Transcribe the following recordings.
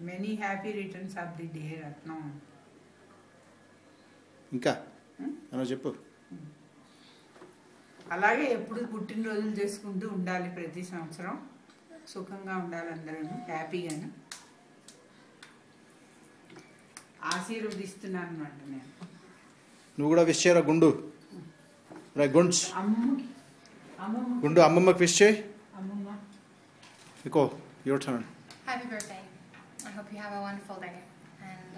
Many happy returns of the day Ratnam. ఇంకా అలా చెప్పు. అలాగే ఎప్పుడు పుట్టినరోజులు చేసుకుంటూ ఉండాలి, ప్రతి సంవత్సరం సుఖంగా ఉండాలి, అందరూ హ్యాపీగాను ఆశీర్వదిస్తున్నాను అన్నమాట. నేను నువ్వు కూడా విష్ చేయరా గుండు, గుండ్స్ గుండు అమ్మమ్మకి విష్ చేయి. Nicole, your turn. Happy birthday. I hope you have a wonderful day. And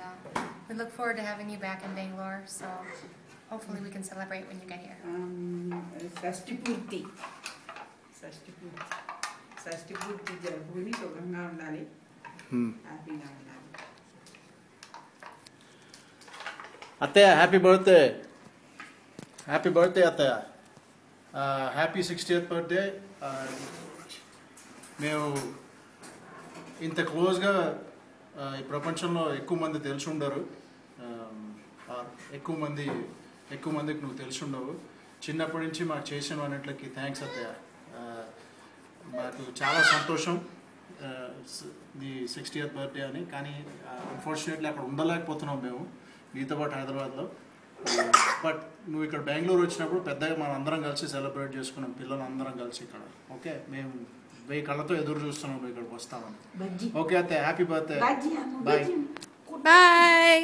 we look forward to having you back in Bangalore, so hopefully we can celebrate when you get here. షష్ఠి పూర్తి జరుపుకుని సుఖంగా ఉండాలి, హ్యాపీగా ఉండాలి. అత్తయ్య happy birthday, happy birthday అత్తయ్య, happy 60th birthday. మేము ఇంత క్లోజ్గా ఈ ప్రపంచంలో ఎక్కువ మంది తెలిసి ఉండరు, ఎక్కువ మందికి నువ్వు తెలిసి ఉండవు. చిన్నప్పటి నుంచి మాకు చేసిన అన్నింటికి థ్యాంక్స్ అత్తయ్య. మాకు చాలా సంతోషం ది 60th బర్త్డే అని, కానీ అన్ఫార్చునేట్లీ అక్కడ ఉండలేకపోతున్నాం మేము నీతో పాటు హైదరాబాద్లో. బట్ నువ్వు ఇక్కడ బెంగళూరు వచ్చినప్పుడు పెద్దగా మనం అందరం కలిసి సెలబ్రేట్ చేసుకున్నాం, పిల్లలు అందరం కలిసి ఇక్కడ. ఓకే, మేము 1000 కళ్ళతో ఎదురు చూస్తున్నాం ఇక్కడికి వస్తామని. ఓకే అత్తయ్య, హ్యాపీ బర్త్డే, బాయ్.